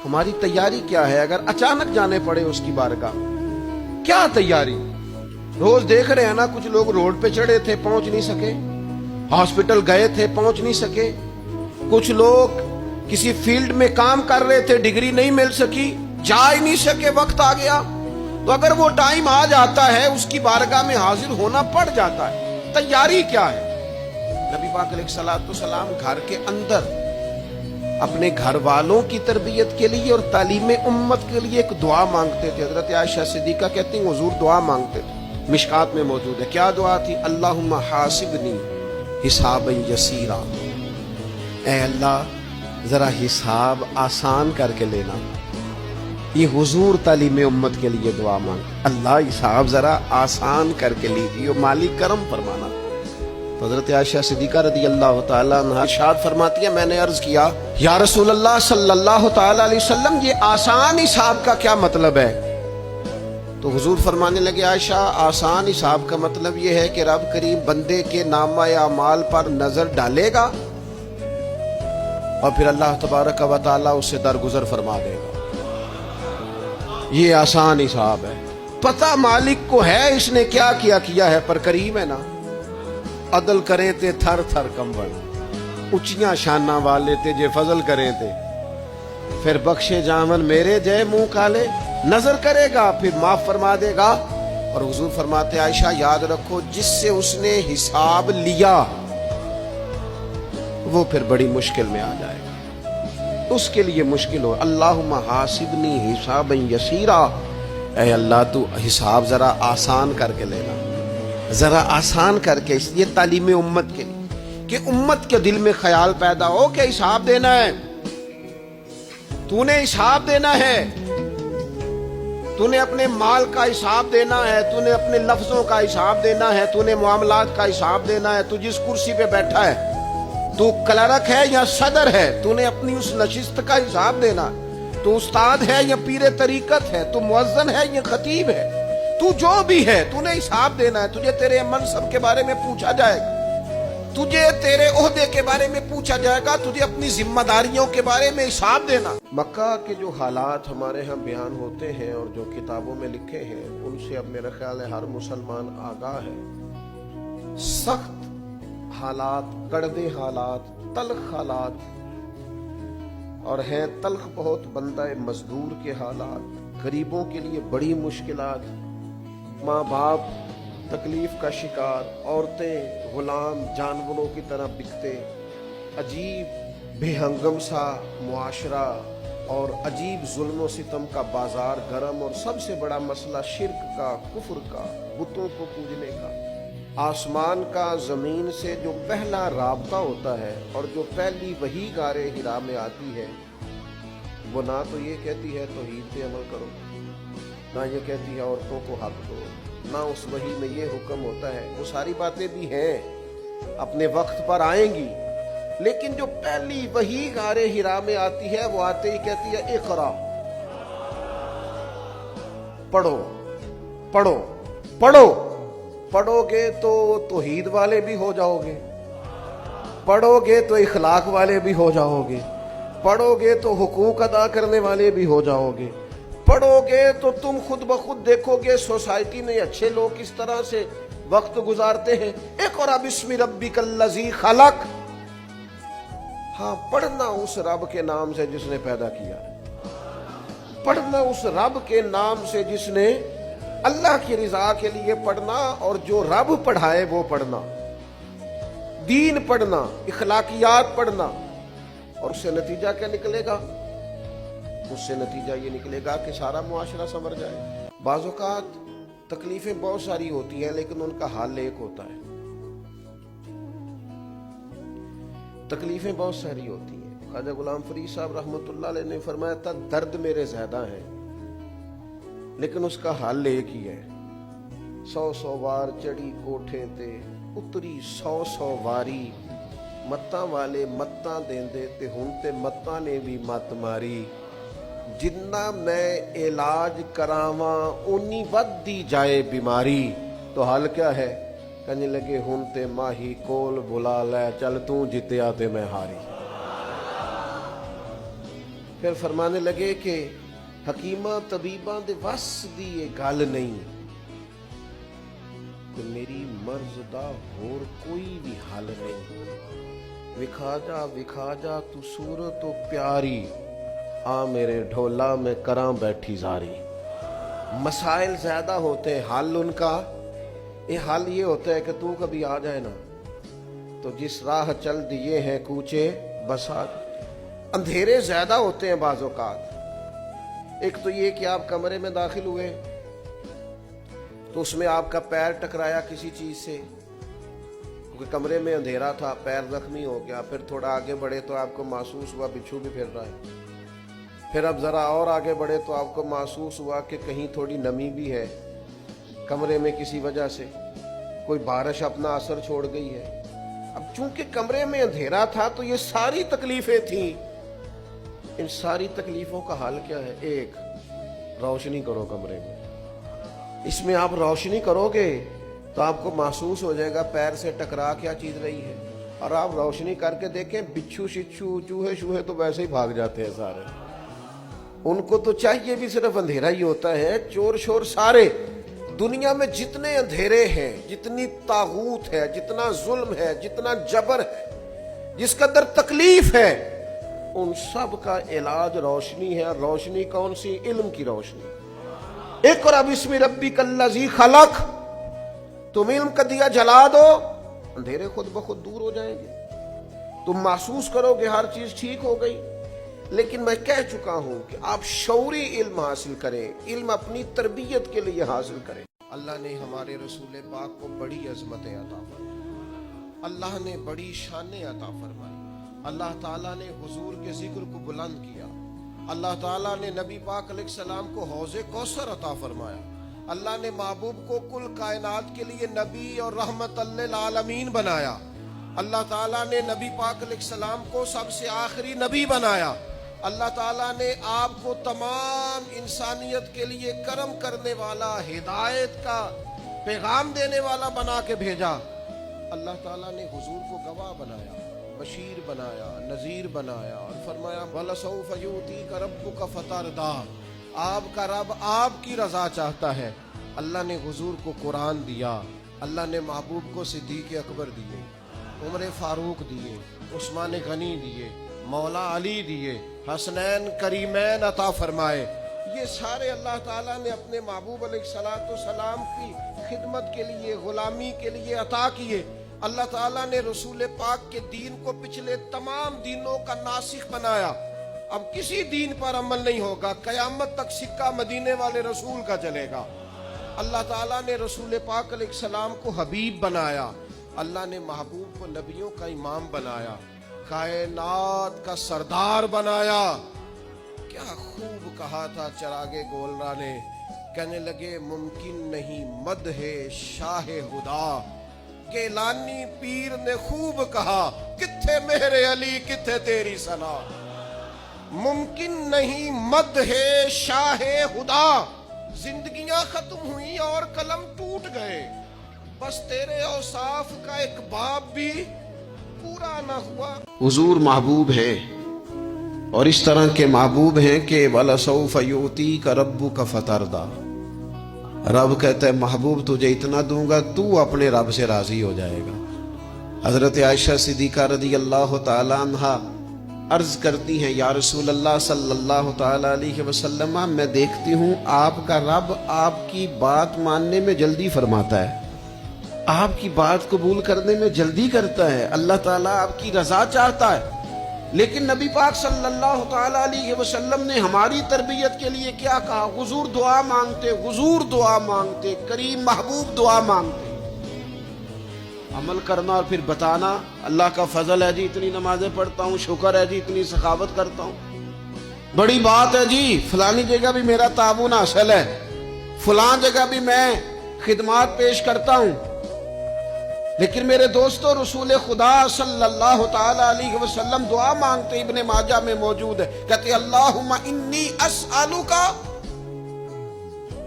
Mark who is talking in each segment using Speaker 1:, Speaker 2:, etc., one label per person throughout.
Speaker 1: ہماری تیاری کیا ہے اگر اچانک جانے پڑے اس کی بارگاہ؟ کیا تیاری؟ روز دیکھ رہے ہیں نا، کچھ لوگ روڈ پہ چڑھے تھے پہنچ نہیں سکے، ہاسپٹل گئے تھے پہنچ نہیں سکے، کچھ لوگ کسی فیلڈ میں کام کر رہے تھے ڈگری نہیں مل سکی، جا ہی نہیں سکے، وقت آ گیا۔ تو اگر وہ ٹائم آ جاتا ہے اس کی بارگاہ میں حاضر ہونا پڑ جاتا ہے، تیاری کیا ہے؟ نبی پاک علیہ الصلوۃ والسلام گھر کے اندر اپنے گھر والوں کی تربیت کے لیے اور تعلیم امت کے لیے ایک دعا مانگتے تھے۔ حضرت عائشہ صدیقہ کہتی ہیں حضور دعا مانگتے تھے، مشکات میں موجود ہے۔ کیا دعا تھی؟ اللہم حاسبنی حسابا یسیرا، اے اللہ ذرا حساب آسان کر کے لینا۔ یہ حضور تعلیم امت کے لیے دعا مانگ، اللہ حساب ذرا آسان کر کے لیجیے، مالک کرم فرمانا۔ تو حضرت عائشہ صدیقہ رضی اللہ تعالیٰ عنہ ارشاد فرماتی ہے، میں نے عرض کیا یا رسول اللہ صلی اللہ تعالیٰ علیہ وسلم یہ آسان حساب کا کیا مطلب ہے؟ تو حضور فرمانے لگے، عائشہ آسان حساب کا مطلب یہ ہے کہ رب کریم بندے کے نامہ اعمال پر نظر ڈالے گا اور پھر اللہ تبارک و تعالیٰ اس سے درگزر فرما دے گا۔ یہ آسان حساب ہے، پتہ مالک کو ہے اس نے کیا کیا ہے، پر کریم ہے نا۔ عدل کرے تے تھر تھر کمبن، اچیاں شاناں والے تے جے فضل کرے تے پھر بخشے جامن میرے جے منہ کالے، نظر کرے گا پھر معاف فرما دے گا۔ اور حضور فرماتے عائشہ یاد رکھو جس سے اس نے حساب لیا وہ پھر بڑی مشکل میں آ جائے گا، اس کے لیے مشکل ہو۔ اللہم حاسبنی حسابا یسیرا، اے اللہ تو حساب ذرا آسان کر کے لینا، ذرا آسان کر کے، اس لیے تعلیم امت کے لیے کہ امت کے دل میں خیال پیدا ہو کہ حساب دینا ہے، تو نے حساب دینا ہے، تو نے اپنے مال کا حساب دینا ہے، تو نے اپنے لفظوں کا حساب دینا ہے، تو نے معاملات کا حساب دینا ہے۔ تو جس کرسی پہ بیٹھا ہے، تو کلرک ہے یا صدر ہے، تو نے اپنی اس نشست کا حساب دینا ہے۔ تو استاد ہے یا پیر طریقت ہے، تو مؤذن ہے یا خطیب ہے، تو جو بھی ہے تو نے حساب دینا ہے۔ تجھے تیرے منصب کے بارے میں پوچھا جائے گا، تجھے تیرے عہدے کے بارے میں پوچھا جائے گا، تجھے اپنی ذمہ داریوں کے بارے میں حساب دینا۔ مکہ کے جو حالات ہمارے ہاں بیان ہوتے ہیں اور جو کتابوں میں لکھے ہیں ان سے اب میرا خیال ہے ہر مسلمان آگاہ ہے۔ سخت حالات، کڑوے حالات، تلخ حالات، اور ہیں تلخ بہت بندہ مزدور کے حالات، غریبوں کے لیے بڑی مشکلات، ماں باپ تکلیف کا شکار، عورتیں غلام جانوروں کی طرح بکتے، عجیب بے ہنگم سا معاشرہ اور عجیب ظلم و ستم کا بازار گرم، اور سب سے بڑا مسئلہ شرک کا، کفر کا، بتوں کو پوجنے کا۔ آسمان کا زمین سے جو پہلا رابطہ ہوتا ہے اور جو پہلی وحی غار حرا میں آتی ہے، وہ نہ تو یہ کہتی ہے توحید پہ عمل کرو، نہ یہ کہتی ہے عورتوں کو حق دو، نہ اس وحی میں یہ حکم ہوتا ہے۔ وہ ساری باتیں بھی ہیں، اپنے وقت پر آئیں گی، لیکن جو پہلی وحی غار حرا میں آتی ہے وہ آتے ہی کہتی ہے اقرا، پڑھو پڑھو پڑھو۔ پڑھو گے تو توحید والے بھی ہو جاؤ گے، پڑھو گے تو اخلاق والے بھی ہو جاؤ گے، پڑھو گے تو حقوق ادا کرنے والے بھی ہو جاؤ گے، پڑھو گے تو تم خود بخود دیکھو گے سوسائٹی میں اچھے لوگ کس طرح سے وقت گزارتے ہیں۔ اقرأ بسم ربک الذی خلق، ہاں پڑھنا اس رب کے نام سے جس نے پیدا کیا، پڑھنا اس رب کے نام سے جس نے، اللہ کی رضا کے لیے پڑھنا، اور جو رب پڑھائے وہ پڑھنا، دین پڑھنا، اخلاقیات پڑھنا۔ اور اس سے نتیجہ کیا نکلے گا؟ اس سے نتیجہ یہ نکلے گا کہ سارا معاشرہ سنور جائے۔ بعض اوقات تکلیفیں بہت ساری ہوتی ہیں لیکن ان کا حل ایک ہوتا ہے۔ تکلیفیں بہت ساری ہوتی ہیں، خواجہ غلام فرید صاحب رحمۃ اللہ علیہ نے فرمایا تھا درد میرے زیادہ ہے لیکن اس کا حل ایک ہی ہے۔ 100 وار چڑھی کوٹھے تے اتری 100 واری، متاں والے متاں دیندے تے ہن تے متاں نے بھی مت ماری، جنہ میں علاج کراواں اونی ودی جائے بیماری۔ تو حل کیا ہے؟ کہنے لگے ہن تے ماہی کول بلا لے، چل تو جتیا تے میں ہاری۔ پھر فرمانے لگے کہ حکیماں طبیباں دے وس دی یہ گل نہیں کہ میری مرض دا ہور کوئی بھی حل نہیں، وکھا جا تو صورت و پیاری، آ میرے ڈھولا میں کراں بیٹھی زاری۔ مسائل زیادہ ہوتے ہیں، حل ان کا حل یہ ہوتا ہے کہ تو کبھی آ جائے نا تو جس راہ چل دیے ہیں کوچے بسا۔ اندھیرے زیادہ ہوتے ہیں بعض اوقات۔ ایک تو یہ کہ آپ کمرے میں داخل ہوئے تو اس میں آپ کا پیر ٹکرایا کسی چیز سے، کیونکہ کمرے میں اندھیرا تھا، پیر زخمی ہو گیا۔ پھر تھوڑا آگے بڑھے تو آپ کو محسوس ہوا بچھو بھی پھر رہا ہے۔ پھر اب ذرا اور آگے بڑھے تو آپ کو محسوس ہوا کہ کہیں تھوڑی نمی بھی ہے کمرے میں، کسی وجہ سے کوئی بارش اپنا اثر چھوڑ گئی ہے۔ اب چونکہ کمرے میں اندھیرا تھا تو یہ ساری تکلیفیں تھیں۔ ان ساری تکلیفوں کا حل کیا ہے؟ ایک، روشنی کرو کمرے میں۔ اس میں آپ روشنی کرو گے تو آپ کو محسوس ہو جائے گا پیر سے ٹکرا کیا چیز رہی ہے، اور آپ روشنی کر کے دیکھیں بچھو شچھو چوہے شوہے تو ویسے ہی بھاگ جاتے ہیں سارے، ان کو تو چاہیے بھی صرف اندھیرا ہی ہوتا ہے۔ چور شور سارے دنیا میں جتنے اندھیرے ہیں، جتنی طاغوت ہے، جتنا ظلم ہے، جتنا جبر ہے، جس قدر تکلیف ہے، ان سب کا علاج روشنی ہے۔ اور روشنی کون سی؟ علم کی روشنی۔ اقرأ بسم ربک الذی خلق، تم علم کا دیا جلا دو، اندھیرے خود بخود دور ہو جائیں گے، تم محسوس کرو گے ہر چیز ٹھیک ہو گئی۔ لیکن میں کہہ چکا ہوں کہ آپ شعوری علم حاصل کریں، علم اپنی تربیت کے لیے حاصل کریں۔ اللہ نے ہمارے رسول پاک کو بڑی عظمتیں عطا فرمائی، اللہ نے بڑی شانیں عطا فرمائی، اللہ تعالیٰ نے حضور کے ذکر کو بلند کیا، اللہ تعالیٰ نے نبی پاک علیہ السلام کو حوض کوثر عطا فرمایا، اللہ نے محبوب کو کل کائنات کے لیے نبی اور رحمت للعالمین بنایا، اللہ تعالیٰ نے نبی پاک علیہ السلام کو سب سے آخری نبی بنایا، اللہ تعالیٰ نے آپ کو تمام انسانیت کے لیے کرم کرنے والا، ہدایت کا پیغام دینے والا بنا کے بھیجا۔ اللہ تعالیٰ نے حضور کو گواہ بنایا، بشیر بنایا، نذیر بنایا، اور فرمایا وَلَسَوْفَ يُؤْتِيكَ رَبُّكَ فَتَرْضَىٰ، آپ کا رب آپ کی رضا چاہتا ہے۔ اللہ نے حضور کو قرآن دیا، اللہ نے محبوب کو صدیق اکبر دیے، عمر فاروق دیے، عثمان غنی دیے، مولا علی دیے، حسنین کریمین عطا فرمائے۔ یہ سارے اللہ تعالیٰ نے اپنے محبوب علیہ السلام کی خدمت کے لیے، غلامی کے لیے عطا کیے۔ اللہ تعالیٰ نے رسول پاک کے دین کو پچھلے تمام دینوں کا ناسخ بنایا۔ اب کسی دین پر عمل نہیں ہوگا، قیامت تک سکہ مدینے والے رسول کا چلے گا۔ اللہ تعالیٰ نے رسول پاک علیہ السلام کو حبیب بنایا، اللہ نے محبوب کو نبیوں کا امام بنایا، کائنات کا سردار بنایا۔ کیا خوب کہا تھا چراغ گولرا نے، کہنے لگے ممکن نہیں مدح شاہ خدا، گیلانی پیر نے خوب کہا کتھے میرے علی کتھے تیری ثنا، ممکن نہیں مدح شاہ خدا، زندگیاں ختم ہوئی اور قلم ٹوٹ گئے، بس تیرے اوصاف کا ایک باب بھی پورا نہ ہوا۔ حضور محبوب ہیں، اور اس طرح کے محبوب ہیں کہ وَلَسَوْفَ يُؤْتِيكَ رَبُّكَ فَتَرْضَىٰ، رب کہتا ہے محبوب تجھے اتنا دوں گا تو اپنے رب سے راضی ہو جائے گا۔ حضرت عائشہ صدیقہ رضی اللہ تعالی عنہا عرض کرتی ہیں یا رسول اللہ صلی اللہ تعالی علیہ وسلم، میں دیکھتی ہوں آپ کا رب آپ کی بات ماننے میں جلدی فرماتا ہے، آپ کی بات قبول کرنے میں جلدی کرتا ہے، اللہ تعالیٰ آپ کی رضا چاہتا ہے۔ لیکن نبی پاک صلی اللہ تعالی علیہ وسلم نے ہماری تربیت کے لیے کیا کہا؟ حضور دعا مانگتے، حضور دعا مانگتے، کریم محبوب دعا مانگتے۔ عمل کرنا اور پھر بتانا اللہ کا فضل ہے جی اتنی نمازیں پڑھتا ہوں، شکر ہے جی اتنی سخاوت کرتا ہوں، بڑی بات ہے جی فلانی جگہ بھی میرا تعاون حاصل ہے، فلان جگہ بھی میں خدمات پیش کرتا ہوں۔ لیکن میرے دوستو رسول خدا صلی اللہ تعالی علیہ وسلم دعا مانگتے، ابن ماجہ میں موجود ہے، کہتے اللہم انی اسألک،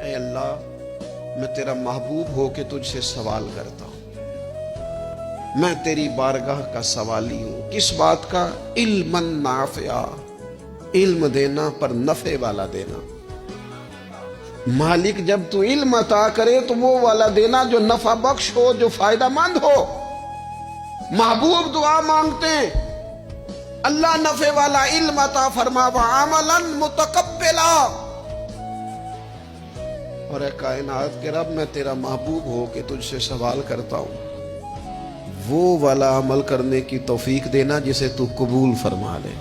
Speaker 1: اے اللہ میں تیرا محبوب ہو کے تجھ سے سوال کرتا ہوں، میں تیری بارگاہ کا سوالی ہوں۔ کس بات کا؟ علما نافعا، علم دینا پر نفع والا دینا. مالک جب تو علم عطا کرے تو وہ والا دینا جو نفع بخش ہو, جو فائدہ مند ہو. محبوب دعا مانگتے ہیں اللہ نفع والا علم عطا فرما وعملا متقبلا. اور اے کائنات کے رب, میں تیرا محبوب ہو کے تجھ سے سوال کرتا ہوں وہ والا عمل کرنے کی توفیق دینا جسے تو قبول فرما لے,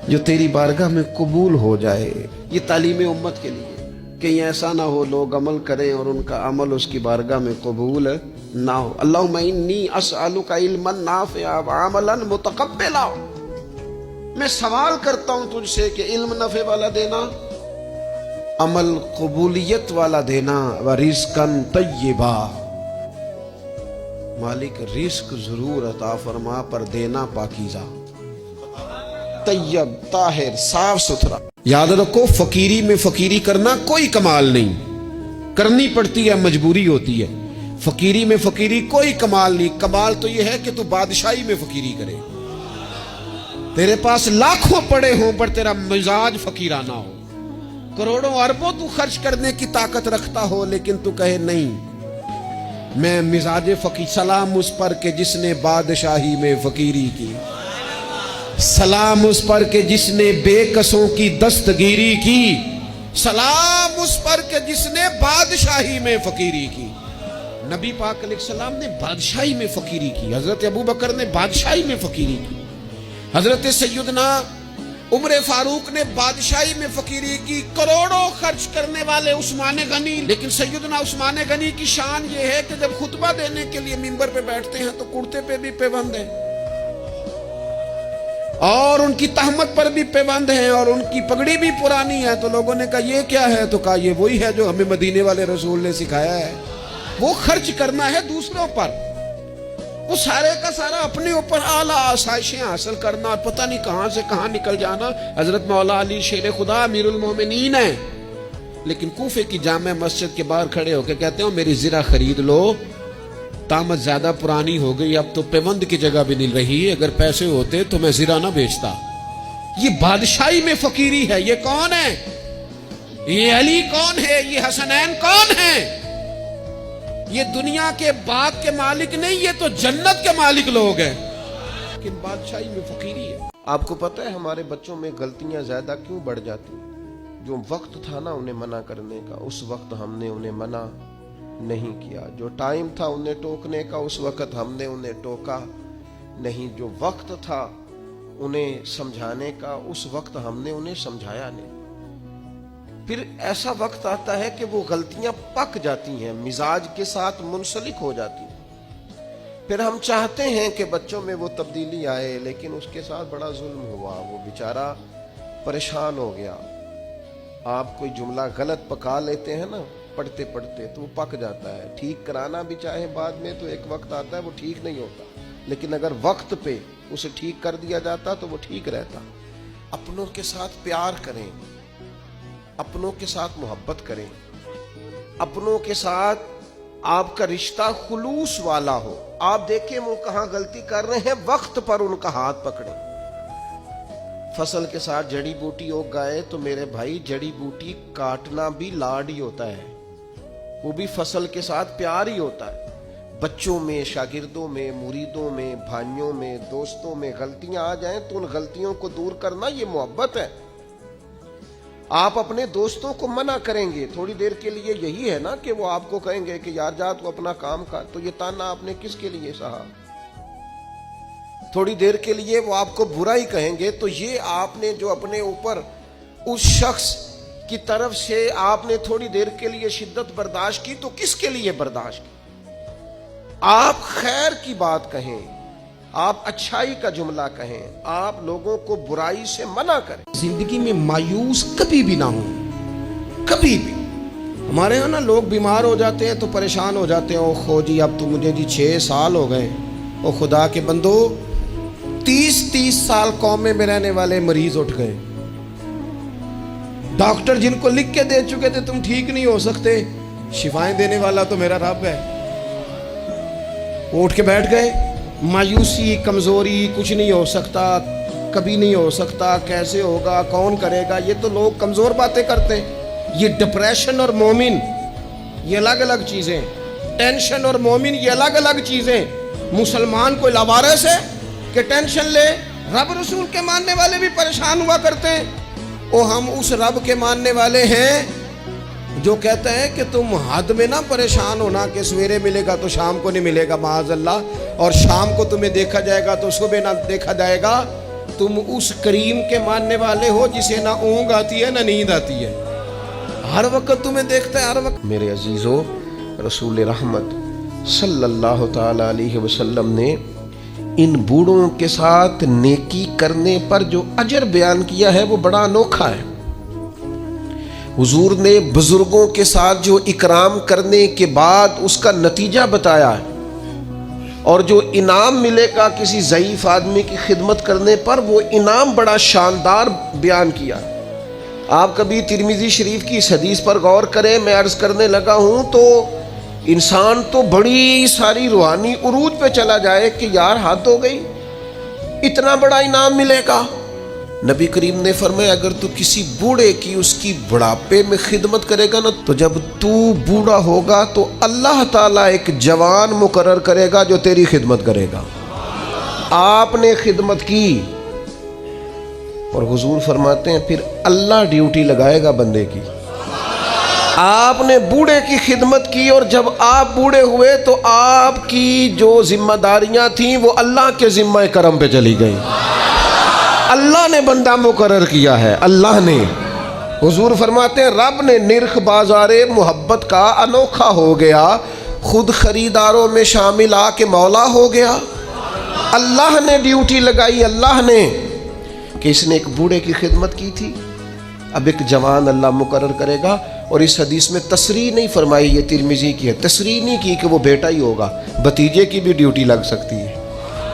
Speaker 1: جو تیری بارگاہ میں قبول ہو جائے. یہ تعلیم امت کے لیے, کہیں ایسا نہ ہو لوگ عمل کریں اور ان کا عمل اس کی بارگاہ میں قبول نہ ہو. اللہم انی اسألک علما نافعا وعملا متقبلا. میں سوال کرتا ہوں تجھ سے کہ علم نفع والا دینا, عمل قبولیت والا دینا, ورزقا طیبا. مالک رزق ضرور عطا فرما پر دینا پاکیزہ, طیب, طاہر, صاف ستھرا. یاد رکھو فقیری میں فقیری کرنا کوئی کمال نہیں, کرنی پڑتی ہے, مجبوری ہوتی ہے. فقیری میں فقیری کوئی کمال نہیں. کمال تو یہ ہے کہ تو بادشاہی میں فقیری کرے, تیرے پاس لاکھوں پڑے ہوں پر تیرا مزاج فقیرانہ ہو. کروڑوں اربوں تو خرچ کرنے کی طاقت رکھتا ہو لیکن تو کہے نہیں میں مزاج فقیر. سلام اس پر کہ جس نے بادشاہی میں فقیری کی, سلام اس پر کہ جس نے بے کسوں کی دستگیری کی, سلام اس پر کہ جس نے بادشاہی میں فقیری کی. نبی پاک علیہ السلام نے بادشاہی میں فقیری کی, حضرت ابو بکر نے بادشاہی میں فقیری کی, حضرت سیدنا عمر فاروق نے بادشاہی میں فقیری کی, کروڑوں خرچ کرنے والے عثمان غنی. لیکن سیدنا عثمان غنی کی شان یہ ہے کہ جب خطبہ دینے کے لیے منبر پہ بیٹھتے ہیں تو کرتے پہ بھی پیبند ہیں اور ان کی تہمت پر بھی پیبند ہیں اور ان کی پگڑی بھی پرانی ہے. تو لوگوں نے کہا یہ کیا ہے؟ تو کہا یہ وہی ہے جو ہمیں مدینے والے رسول نے سکھایا ہے. وہ خرچ کرنا ہے دوسروں پر, وہ سارے کا سارا اپنے اوپر اعلیٰ آسائشیں حاصل کرنا اور پتہ نہیں کہاں سے کہاں نکل جانا. حضرت مولا علی شیر خدا امیر المومنین ہیں لیکن کوفے کی جامع مسجد کے باہر کھڑے ہو کے کہتے ہیں میری زرہ خرید لو, تامت زیادہ پرانی ہو گئی, اب تو پیوند کی جگہ بھی نہیں رہی, اگر پیسے ہوتے تو میں زرہ نہ بیچتا. یہ بادشاہی میں فقیری ہے. یہ کون ہے؟ یہ علی کون ہے؟ یہ حسنین کون ہے؟ یہ دنیا کے باغ کے مالک نہیں, یہ تو جنت کے مالک لوگ ہیں. لیکن بادشاہی میں فقیری ہے. آپ کو پتہ ہے ہمارے بچوں میں غلطیاں زیادہ کیوں بڑھ جاتی ہیں؟ جو وقت تھا نا انہیں منع کرنے کا, اس وقت ہم نے انہیں منع نہیں کیا. جو ٹائم تھا انہیں ٹوکنے کا, اس وقت ہم نے انہیں ٹوکا نہیں. جو وقت تھا انہیں سمجھانے کا, اس وقت ہم نے انہیں سمجھایا نہیں. پھر ایسا وقت آتا ہے کہ وہ غلطیاں پک جاتی ہیں, مزاج کے ساتھ منسلک ہو جاتی ہیں. پھر ہم چاہتے ہیں کہ بچوں میں وہ تبدیلی آئے لیکن اس کے ساتھ بڑا ظلم ہوا, وہ بیچارہ پریشان ہو گیا. آپ کوئی جملہ غلط پکا لیتے ہیں نا پڑھتے پڑھتے تو وہ پک جاتا ہے. ٹھیک کرانا بھی چاہے بعد میں تو ایک وقت آتا ہے وہ ٹھیک نہیں ہوتا, لیکن اگر وقت پہ اسے ٹھیک کر دیا جاتا تو وہ ٹھیک رہتا. اپنوں کے ساتھ پیار کریں, اپنوں کے ساتھ محبت کریں, اپنوں کے ساتھ آپ کا رشتہ خلوص والا ہو. آپ دیکھیں وہ کہاں غلطی کر رہے ہیں, وقت پر ان کا ہاتھ پکڑیں. فصل کے ساتھ جڑی بوٹی اگ گئے تو میرے بھائی جڑی بوٹی کاٹنا بھی لاڈ ہی ہوتا ہے, وہ بھی فصل کے ساتھ پیار ہی ہوتا ہے. بچوں میں, شاگردوں میں, مریدوں میں, بھائیوں میں, دوستوں میں غلطیاں آ جائیں تو ان غلطیوں کو دور کرنا یہ محبت ہے. آپ اپنے دوستوں کو منع کریں گے تھوڑی دیر کے لیے, یہی ہے نا کہ وہ آپ کو کہیں گے کہ یار جا تو اپنا کام کر, تو یہ تانا آپ نے کس کے لیے سہا؟ تھوڑی دیر کے لیے وہ آپ کو برا ہی کہیں گے تو یہ آپ نے جو اپنے اوپر اس شخص کی طرف سے آپ نے تھوڑی دیر کے لیے شدت برداشت کی تو کس کے لیے برداشت کی؟ آپ خیر کی بات کہیں, آپ اچھائی کا جملہ کہیں, آپ لوگوں کو برائی سے منع کریں. زندگی میں مایوس کبھی بھی نہ ہو, کبھی بھی. ہمارے ہاں نا لوگ بیمار ہو جاتے ہیں تو پریشان ہو جاتے ہیں, او خو جی اب تو مجھے جی 6 سال ہو گئے. او خدا کے بندو 30 سال قومے میں رہنے والے مریض اٹھ گئے. ڈاکٹر جن کو لکھ کے دے چکے تھے تم ٹھیک نہیں ہو سکتے, شفائیں دینے والا تو میرا رب ہے, وہ اٹھ کے بیٹھ گئے. مایوسی, کمزوری, کچھ نہیں ہو سکتا, کبھی نہیں ہو سکتا، کیسے ہوگا، کون کرے گا، یہ تو لوگ کمزور باتیں کرتے ہیں۔ یہ ڈپریشن اور مومن یہ الگ الگ چیزیں، ٹینشن اور مومن یہ الگ الگ چیزیں۔ مسلمان کوئی لاوارث ہے کہ ٹینشن لے؟ رب رسول کے ماننے والے بھی پریشان ہوا کرتے ہیں۔ اور ہم اس رب کے ماننے والے ہیں جو کہتا ہے کہ تم حد میں نہ پریشان ہونا کہ سویرے ملے گا تو شام کو نہیں ملے گا معاذ اللہ، اور شام کو تمہیں دیکھا جائے گا تو صبح نہ دیکھا جائے گا۔ تم اس کریم کے ماننے والے ہو جسے نہ اونگ آتی ہے نہ نیند آتی ہے، ہر وقت تمہیں دیکھتا ہے، ہر وقت۔ میرے عزیزو، رسول رحمت صلی اللہ تعالی علیہ وسلم نے ان بوڑھوں کے ساتھ نیکی کرنے پر جو اجر بیان کیا ہے وہ بڑا انوکھا ہے۔ حضور نے بزرگوں کے ساتھ جو اکرام کرنے کے بعد اس کا نتیجہ بتایا ہے، اور جو انعام ملے گا کسی ضعیف آدمی کی خدمت کرنے پر، وہ انعام بڑا شاندار بیان کیا۔ آپ کبھی ترمذی شریف کی اس حدیث پر غور کریں، میں عرض کرنے لگا ہوں تو انسان تو بڑی ساری روحانی عروج پہ چلا جائے کہ یار حد ہو گئی، اتنا بڑا انعام ملے گا۔ نبی کریم نے فرمایا اگر تو کسی بوڑھے کی اس کی بڑھاپے میں خدمت کرے گا نا، تو جب تو بوڑھا ہوگا تو اللہ تعالیٰ ایک جوان مقرر کرے گا جو تیری خدمت کرے گا۔ آپ نے خدمت کی، اور حضور فرماتے ہیں پھر اللہ ڈیوٹی لگائے گا بندے کی۔ آپ نے بوڑھے کی خدمت کی، اور جب آپ بوڑھے ہوئے تو آپ کی جو ذمہ داریاں تھیں وہ اللہ کے ذمہ کرم پہ چلی گئی۔ اللہ نے بندہ مقرر کیا ہے، اللہ نے۔ حضور فرماتے ہیں رب نے نرخ بازار محبت کا انوکھا ہو گیا، خود خریداروں میں شامل آ کے مولا ہو گیا۔ اللہ نے ڈیوٹی لگائی، اللہ نے، کہ اس نے ایک بوڑھے کی خدمت کی تھی، اب ایک جوان اللہ مقرر کرے گا۔ اور اس حدیث میں تصریح نہیں فرمائی، یہ ترمذی کی ہے، تصریح نہیں کی کہ وہ بیٹا ہی ہوگا، بھتیجے کی بھی ڈیوٹی لگ سکتی ہے،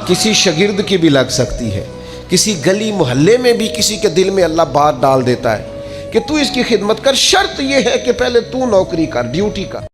Speaker 1: کسی شاگرد کی بھی لگ سکتی ہے، کسی گلی محلے میں بھی کسی کے دل میں اللہ بات ڈال دیتا ہے کہ تو اس کی خدمت کر، شرط یہ ہے کہ پہلے تو نوکری کر، ڈیوٹی کر۔